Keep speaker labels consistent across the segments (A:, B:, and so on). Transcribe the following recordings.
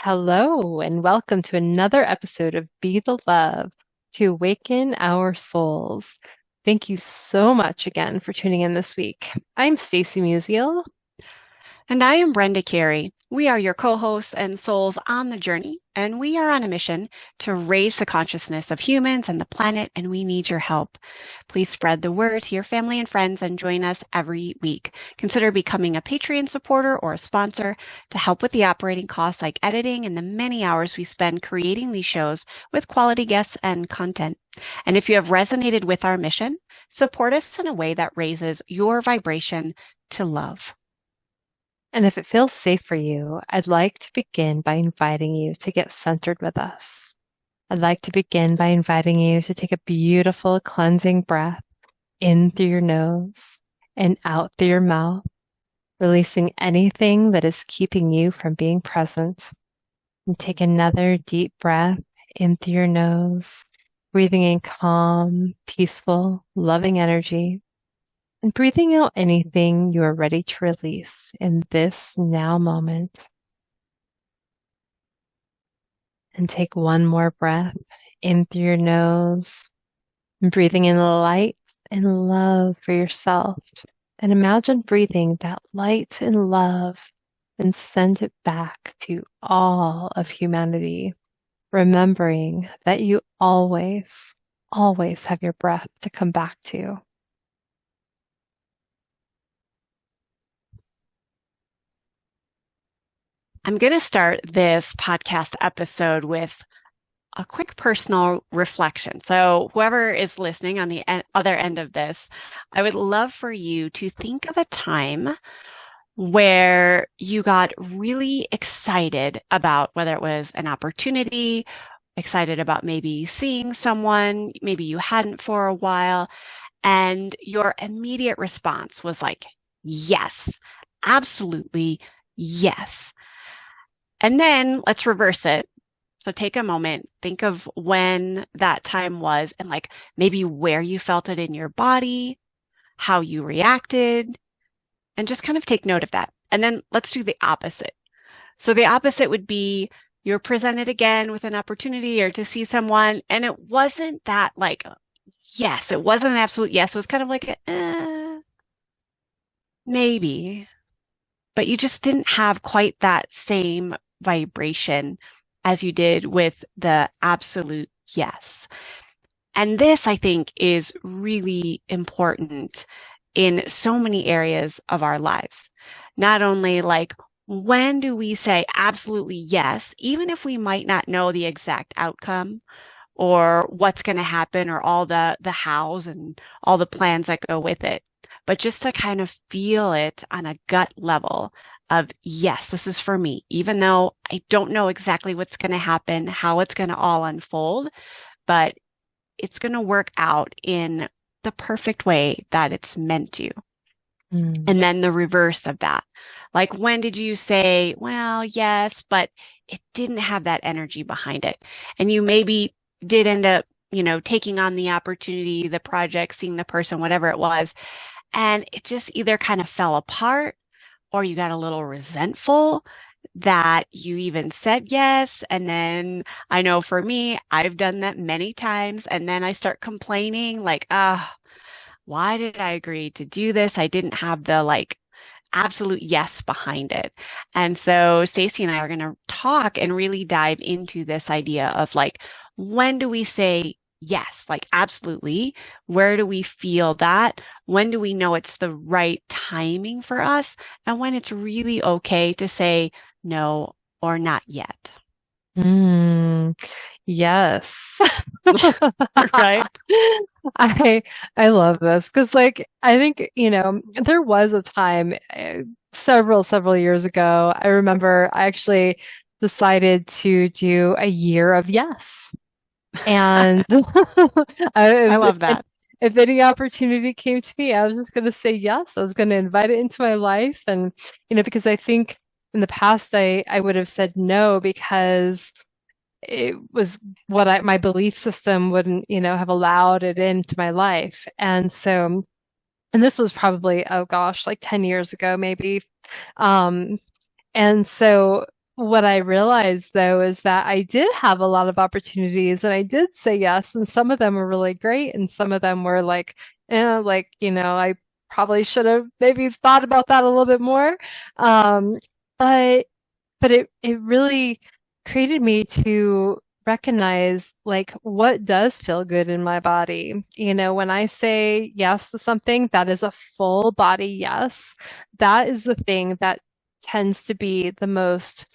A: Hello, and welcome to another episode of Be the Love to Awaken Our Souls. Thank you so much again for tuning in this week. I'm Stacy Musial.
B: And I am Brenda Carey. We are your co-hosts and souls on the journey, and we are on a mission to raise the consciousness of humans and the planet, and we need your help. Please spread the word to your family and friends and join us every week. Consider becoming a Patreon supporter or a sponsor to help with the operating costs like editing and the many hours we spend creating these shows with quality guests and content. And if you have resonated with our mission, support us in a way that raises your vibration to love.
A: And if it feels safe for you, I'd like to begin by inviting you to get centered with us. I'd like to begin by inviting you to take a beautiful cleansing breath in through your nose and out through your mouth, releasing anything that is keeping you from being present. And take another deep breath in through your nose, breathing in calm, peaceful, loving energy, and breathing out anything you are ready to release in this now moment. And take one more breath in through your nose, and breathing in light and love for yourself. And imagine breathing that light and love and send it back to all of humanity, remembering that you always, always have your breath to come back to.
B: I'm going to start this podcast episode with a quick personal reflection. So whoever is listening on the other end of this, I would love for you to think of a time where you got really excited about whether it was an opportunity, excited about maybe seeing someone, maybe you hadn't for a while, and your immediate response was like, yes, absolutely, yes. And then let's reverse it. So take a moment, think of when that time was and like maybe where you felt it in your body, how you reacted, and just kind of take note of that. And then let's do the opposite. So the opposite would be you're presented again with an opportunity or to see someone, and it wasn't that like, yes, it wasn't an absolute yes. It was kind of like, maybe, but you just didn't have quite that same vibration as you did with the absolute yes. And this, I think, is really important in so many areas of our lives. Not only like, when do we say absolutely yes, even if we might not know the exact outcome or what's going to happen or all the hows and all the plans that go with it, but just to kind of feel it on a gut level of, yes, this is for me, even though I don't know exactly what's going to happen, how it's going to all unfold, but it's going to work out in the perfect way that it's meant to.
A: Mm.
B: And then the reverse of that. Like, when did you say, well, yes, but it didn't have that energy behind it. And you maybe did end up, taking on the opportunity, the project, seeing the person, whatever it was. And it just either kind of fell apart or you got a little resentful that you even said yes. And then I know for me, I've done that many times. And then I start complaining like, why did I agree to do this? I didn't have the like absolute yes behind it. And so Stacey and I are going to talk and really dive into this idea of like, when do we say yes, like absolutely? Where do we feel that? When do we know it's the right timing for us? And when it's really okay to say no or not yet.
A: Mm, yes.
B: Right?
A: I I love this because I think, there was a time several years ago. I remember I actually decided to do a year of yes. And
B: I
A: if,
B: love that.
A: if any opportunity came to me, I was just going to say yes. I was going to invite it into my life. And, because I think in the past I would have said no because it was my belief system wouldn't, have allowed it into my life. And so, and this was probably, oh gosh, like 10 years ago, maybe. Um, and so what I realized though is that I did have a lot of opportunities and I did say yes, and some of them were really great, and some of them were like, I probably should have maybe thought about that a little bit more. Um, but it really created me to recognize like what does feel good in my body. When I say yes to something, that is a full body yes. That is the thing that tends to be the most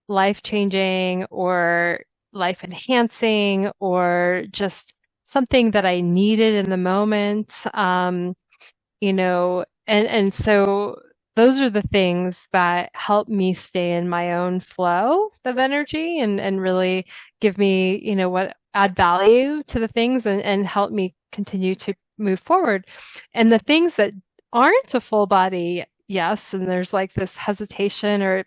A: life-changing or life-enhancing or just something that I needed in the moment. And so those are the things that help me stay in my own flow of energy and really give me, what add value to the things and help me continue to move forward. And the things that aren't a full body yes, and there's like this hesitation or,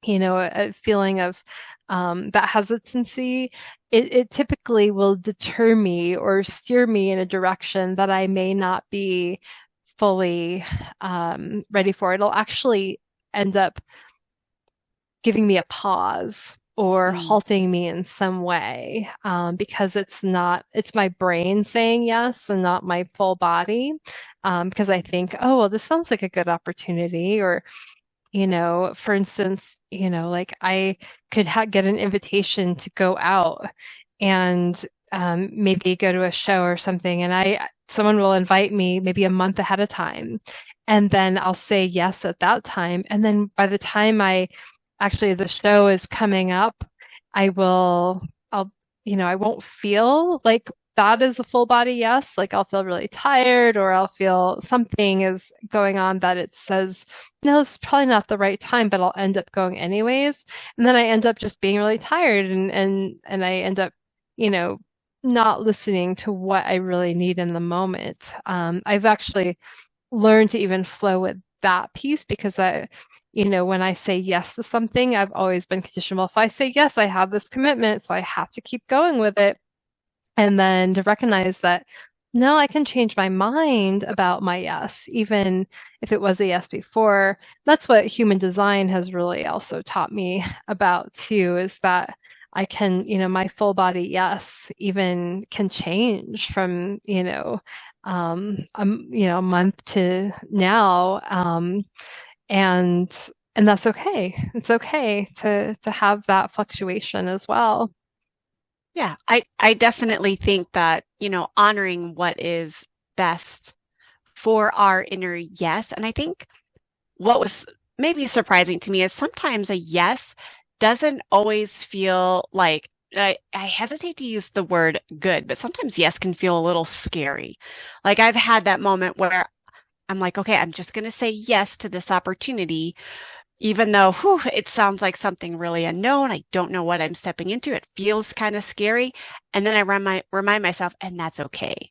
A: a feeling of that hesitancy, it typically will deter me or steer me in a direction that I may not be fully ready for. It'll actually end up giving me a pause or
B: Mm,
A: halting me in some way because it's my brain saying yes and not my full body. Because I think, oh, well, this sounds like a good opportunity. Or, for instance, like I could get an invitation to go out and maybe go to a show or something, and someone will invite me maybe a month ahead of time, and then I'll say yes at that time, and then by the time the show is coming up, I'll I won't feel like that is a full body yes. Like I'll feel really tired, or I'll feel something is going on that it says, no, it's probably not the right time, but I'll end up going anyways. And then I end up just being really tired and I end up, you know, not listening to what I really need in the moment. I've actually learned to even flow with that piece because when I say yes to something, I've always been conditioned. Well, if I say yes, I have this commitment, so I have to keep going with it. And then to recognize that, no, I can change my mind about my yes, even if it was a yes before. That's what human design has really also taught me about too, is that I can, my full body yes even can change from, a month to now. And and that's okay. It's okay to have that fluctuation as well.
B: yeah, I definitely think that, honoring what is best for our inner yes. And I think what was maybe surprising to me is sometimes a yes doesn't always feel like, I hesitate to use the word good, but sometimes yes can feel a little scary. Like I've had that moment where I'm like, okay, I'm just going to say yes to this opportunity, even though it sounds like something really unknown. I don't know what I'm stepping into. It feels kind of scary. And then I remind myself, and that's okay.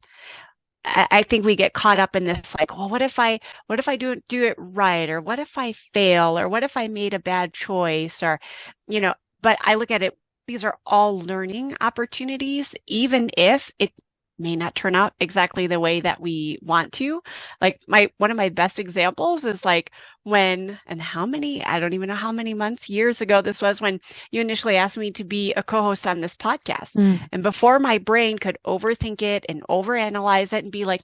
B: I think we get caught up in this like, well, what if I do it right? Or what if I fail? Or what if I made a bad choice? Or, but I look at it, these are all learning opportunities, even if it may not turn out exactly the way that we want to. Like one of my best examples is like I don't even know how many months, years ago this was, when you initially asked me to be a co-host on this podcast.
A: Mm.
B: And before my brain could overthink it and overanalyze it and be like,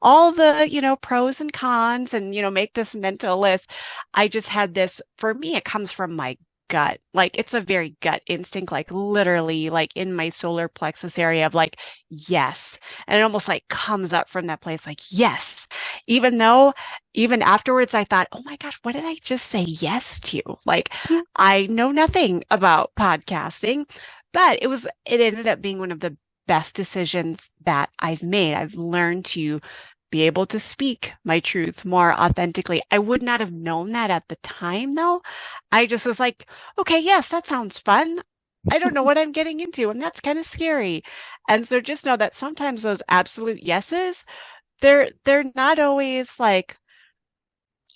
B: all the, pros and cons and, make this mental list, I just had this, for me, it comes from my gut. Like it's a very gut instinct, like literally like in my solar plexus area of like, yes. And it almost like comes up from that place, like, yes. Even though even afterwards I thought, oh my gosh, what did I just say yes to? Like I know nothing about podcasting, but it ended up being one of the best decisions that I've made. I've learned to be able to speak my truth more authentically. I would not have known that at the time, though. I just was like, okay, yes, that sounds fun. I don't know what I'm getting into, and that's kind of scary. And so just know that sometimes those absolute yeses, they're not always like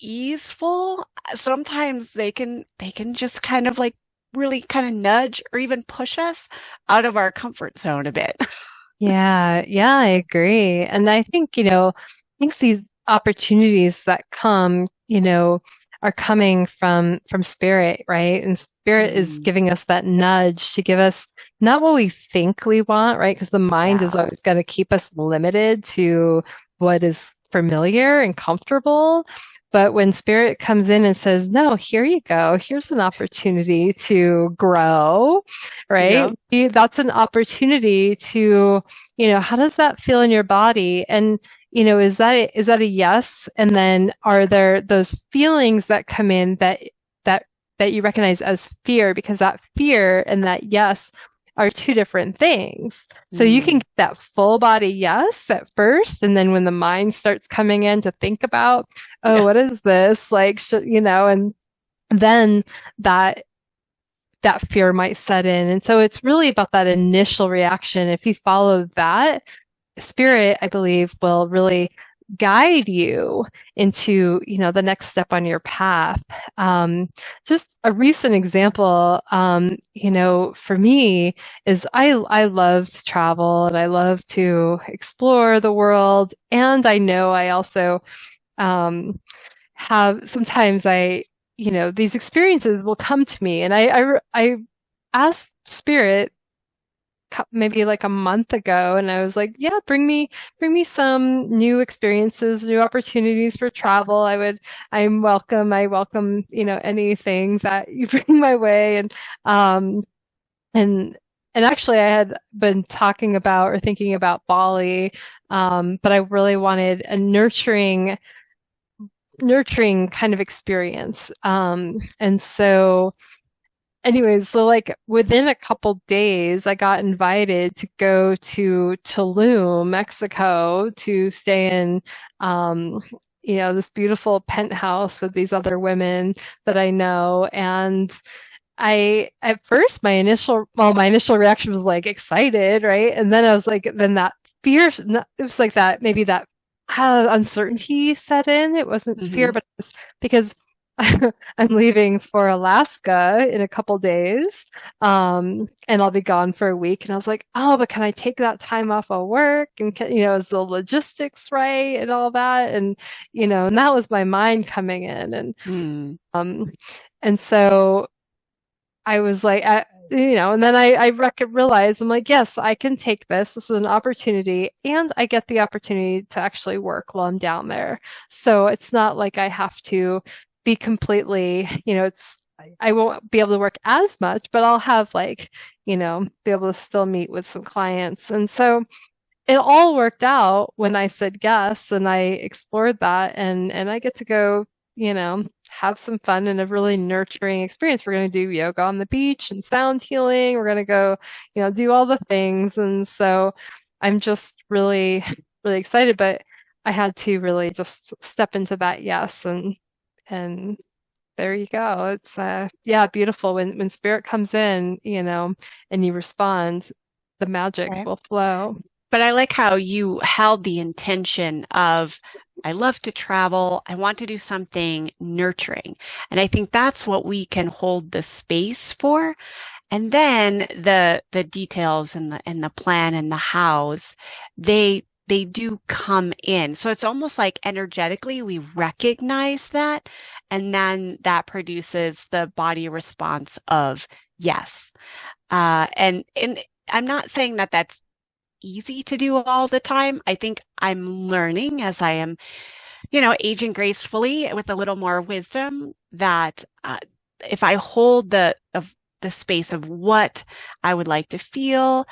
B: easeful. Sometimes they can just kind of like really kind of nudge or even push us out of our comfort zone a bit.
A: Yeah, yeah, I agree. And I think, I think these opportunities that come, are coming from spirit, right? And spirit is
B: Mm,
A: giving us that nudge to give us not what we think we want, right? Because the mind is
B: yeah.
A: always going to keep us limited to what is familiar and comfortable. But when spirit comes in and says, no, here you go. Here's an opportunity to grow, right?
B: Yeah.
A: That's an opportunity to, how does that feel in your body? And, is that a yes? And then are there those feelings that come in that that you recognize as fear? Because that fear and that yes are two different things. So you can
B: Mm,
A: get that full body yes at first, and then when the mind starts coming in to think about, oh,
B: yeah.
A: what is this? Like, and then that that fear might set in. And so it's really about that initial reaction. If you follow that, spirit, I believe, will really guide you into, the next step on your path. Just a recent example, for me is I love to travel and I love to explore the world. And I know I also, um, have sometimes these experiences will come to me and I asked spirit maybe like a month ago and I was like, yeah, bring me some new experiences, new opportunities for travel. I welcome, anything that you bring my way. Um and actually I had been talking about or thinking about Bali, but I really wanted a nurturing kind of experience. And so anyways, so like within a couple days, I got invited to go to Tulum, Mexico, to stay in, um, this beautiful penthouse with these other women that I know. And at first, my initial reaction was like excited, right? And then I was like, then that fear, it was like that, maybe that uncertainty set in. It wasn't fear,
B: Hmm.
A: but it was because I'm leaving for Alaska in a couple days, and I'll be gone for a week. And I was like, oh, but can I take that time off of work? And is the logistics right and all that? And that was my mind coming in,
B: Mm,
A: um, and so I was like, and then I realized I'm like, yes, I can take this. This is an opportunity, and I get the opportunity to actually work while I'm down there. So it's not like I have to be completely, I won't be able to work as much, but I'll have like, be able to still meet with some clients. And so it all worked out when I said yes and I explored that and I get to go, have some fun and a really nurturing experience. We're going to do yoga on the beach and sound healing. We're going to go, do all the things. And so I'm just really, really excited, but I had to really just step into that yes and there you go. It's yeah, beautiful when spirit comes in, and you respond, the magic
B: right.
A: will flow.
B: But I like how you held the intention of, I love to travel. I want to do something nurturing. And I think that's what we can hold the space for. And then the details and the plan and the hows, they do come in. So it's almost like energetically we recognize that, and then that produces the body response of yes. And I'm not saying that that's easy to do all the time. I think I'm learning as I am, aging gracefully with a little more wisdom that if I hold the space of what I would like to feel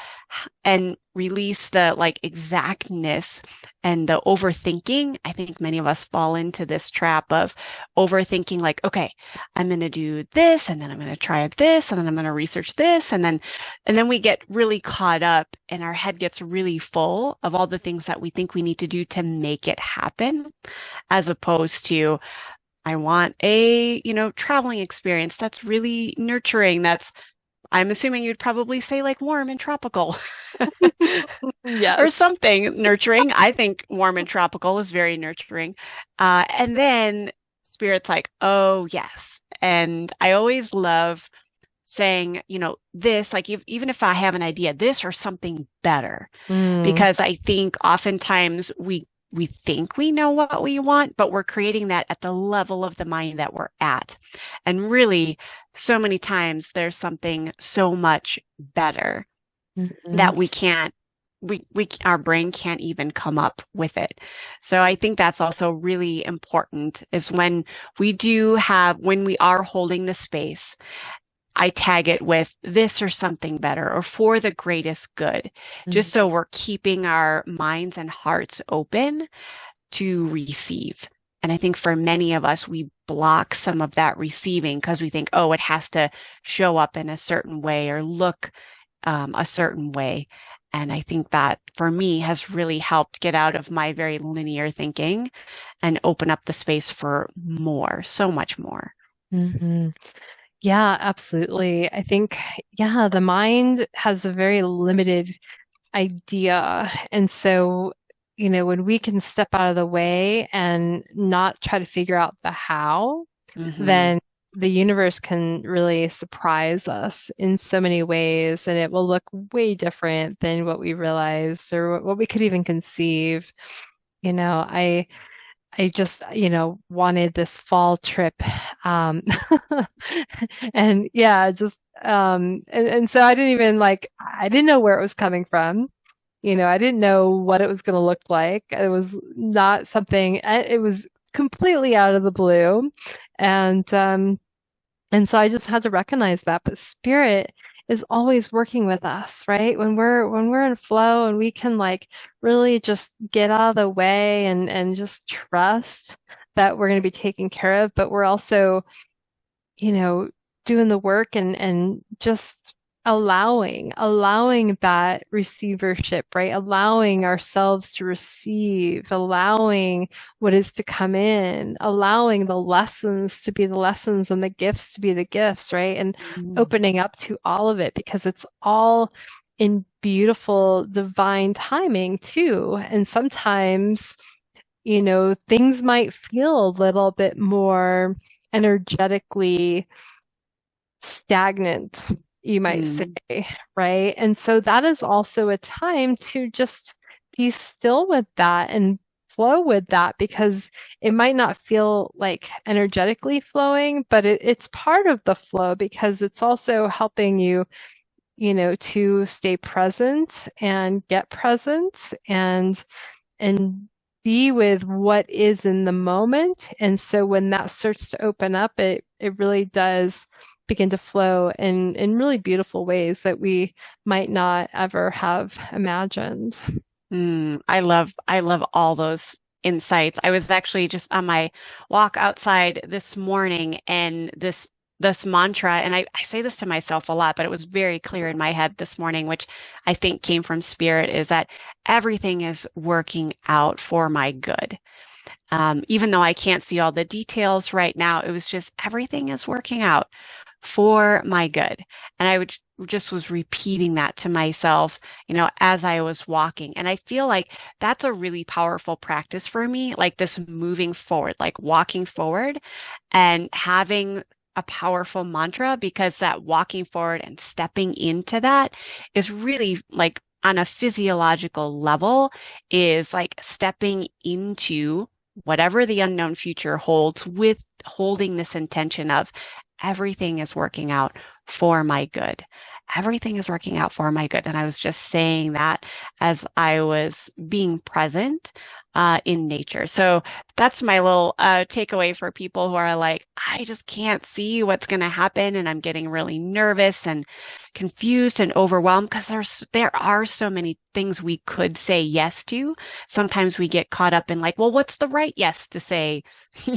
B: and release the like exactness and the overthinking. I think many of us fall into this trap of overthinking, like, okay, I'm going to do this and then I'm going to try this and then I'm going to research this. And then we get really caught up and our head gets really full of all the things that we think we need to do to make it happen, as opposed to, I want a, traveling experience that's really nurturing. I'm assuming you'd probably say like warm and tropical or
A: Yes.
B: something nurturing. I think warm and tropical is very nurturing. And then spirit's like, oh, yes. And I always love saying, this, like even if I have an idea, this or something better,
A: Mm,
B: because I think oftentimes we think we know what we want, but we're creating that at the level of the mind that we're at. And really, so many times there's something so much better
A: Hmm.
B: that we can't we our brain can't even come up with it. So I think that's also really important is when we are holding the space, I tag it with this or something better or for the greatest good, just so we're keeping our minds and hearts open to receive. And I think for many of us, we block some of that receiving because we think, oh, it has to show up in a certain way or look a certain way. And I think that for me has really helped get out of my very linear thinking and open up the space for more, so much more.
A: Hmm. Yeah, absolutely. I think, yeah, the mind has a very limited idea. And so, when we can step out of the way and not try to figure out the how,
B: Hmm.
A: then the universe can really surprise us in so many ways, and it will look way different than what we realized or what we could even conceive. You know, I I just, wanted this fall trip. Um, and yeah, just, and so I didn't even I didn't know where it was coming from. I didn't know what it was going to look like. It was not something, it was completely out of the blue. And, um, and so I just had to recognize that. But spirit is always working with us, right? When we're in flow and we can really just get out of the way and just trust that we're going to be taken care of, but we're also you know, doing the work and just allowing that receivership, right? Allowing ourselves to receive, allowing what is to come in, allowing the lessons to be the lessons and the gifts to be the gifts, right? And
B: Mm.
A: opening up to all of it because it's all in beautiful divine timing too. And sometimes things might feel a little bit more energetically stagnant, you might say,
B: Mm.
A: right? And so that is also a time to just be still with that and flow with that because it might not feel like energetically flowing, but it's part of the flow because it's also helping you, to stay present and get present and be with what is in the moment. And so when that starts to open up, it really does begin to flow in really beautiful ways that we might not ever have imagined.
B: I love all those insights. I was actually just on my walk outside this morning and this mantra, and I say this to myself a lot, but it was very clear in my head this morning, which I think came from spirit, is that everything is working out for my good. Even though I can't see all the details right now, it was just everything is working out for my good. And just was repeating that to myself, as I was walking. And I feel like that's a really powerful practice for me, like this moving forward, like walking forward and having a powerful mantra because that walking forward and stepping into that is really like on a physiological level is like stepping into whatever the unknown future holds with holding this intention of everything is working out for my good. Everything is working out for my good. And I was just saying that as I was being present in nature. So that's my little takeaway for people who are like, I just can't see what's going to happen. And I'm getting really nervous and confused and overwhelmed because there are so many things we could say yes to. Sometimes we get caught up in like, well, what's the right yes to say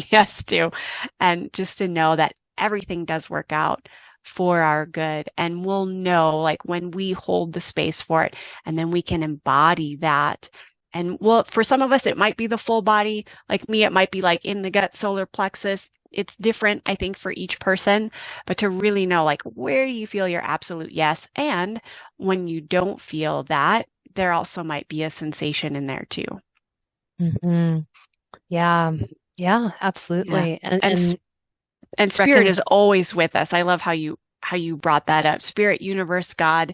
B: yes to? And just to know that everything does work out for our good. And we'll know like when we hold the space for it, and then we can embody that. And well, for some of us, it might be the full body. Like me, it might be like in the gut, solar plexus. It's different, I think, for each person, but to really know like where do you feel your absolute yes? And when you don't feel that, there also might be a sensation in there too.
A: Hmm. Yeah, yeah,
B: Yeah.
A: absolutely. And
B: And
A: and
B: spirit
A: reckon
B: is always with us. I love how you brought that up. Spirit, universe, God,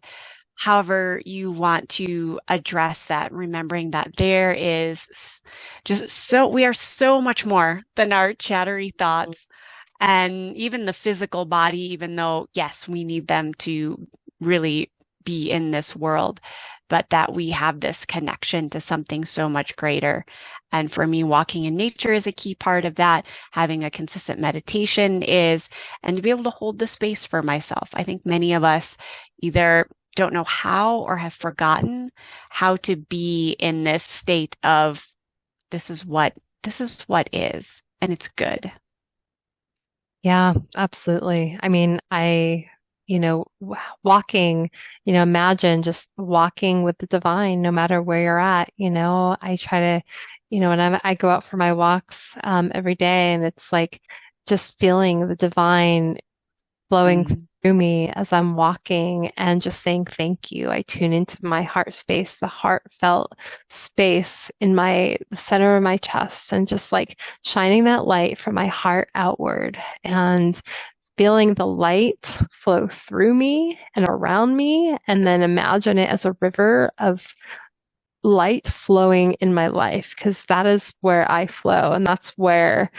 B: however you want to address that, remembering that there is just so, we are so much more than our chattery thoughts and even the physical body, even though, yes, we need them to really be in this world, but that we have this connection to something so much greater. And for me, walking in nature is a key part of that. Having a consistent meditation is, and to be able to hold the space for myself. I think many of us either don't know how or have forgotten how to be in this state of this is what is, and it's good.
A: Yeah, absolutely. I mean, walking, imagine just walking with the divine, no matter where you're at. I try to, when I go out for my walks, every day, and it's like just feeling the divine flowing
B: Mm,
A: through me as I'm walking and just saying thank you. I tune into my heart space, the heartfelt space in the center of my chest, and just like shining that light from my heart outward and feeling the light flow through me and around me, and then imagine it as a river of light flowing in my life, because that is where I flow, and that's when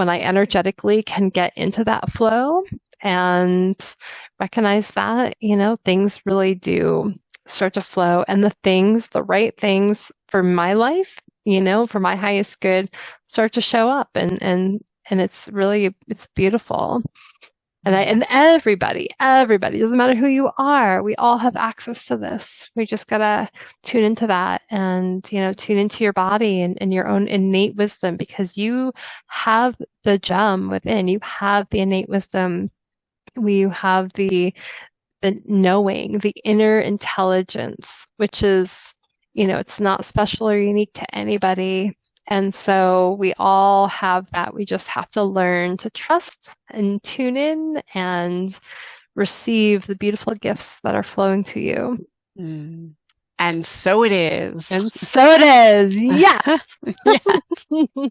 A: I energetically can get into that flow and recognize that, things really do start to flow, and the right things for my life, for my highest good, start to show up, and it's beautiful.
B: mm,
A: And everybody, doesn't matter who you are, we all have access to this. We just gotta tune into that, and, tune into your body and your own innate wisdom, because you have the gem within. You have the innate wisdom. We have the knowing, the inner intelligence, which is, it's not special or unique to anybody. And so we all have that. We just have to learn to trust and tune in and receive the beautiful gifts that are flowing to you.
B: mm. And so it is.
A: And so it is. Yes.
B: Yeah.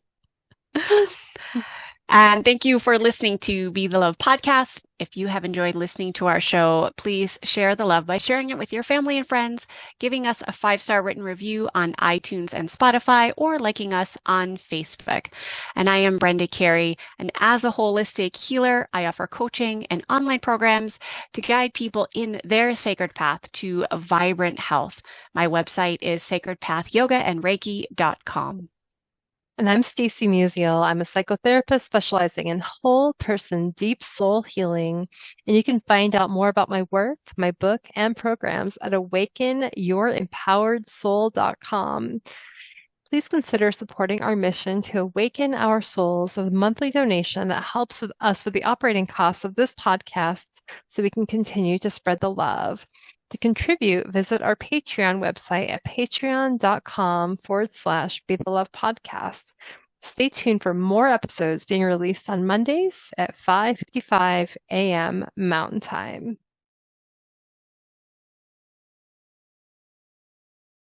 B: And thank you for listening to Be the Love podcast. If you have enjoyed listening to our show, please share the love by sharing it with your family and friends, giving us a 5-star written review on iTunes and Spotify, or liking us on Facebook. And I am Brenda Carey, and as a holistic healer, I offer coaching and online programs to guide people in their sacred path to vibrant health. My website is sacredpathyogaandreiki.com.
A: And I'm Stacy Musial. I'm a psychotherapist specializing in whole person, deep soul healing. And you can find out more about my work, my book, and programs at awakenyourempoweredsoul.com. Please consider supporting our mission to awaken our souls with a monthly donation that helps us with the operating costs of this podcast, so we can continue to spread the love. To contribute, visit our Patreon website at patreon.com/Be the Love Podcast. Stay tuned for more episodes being released on Mondays at 5:55 a.m. Mountain Time.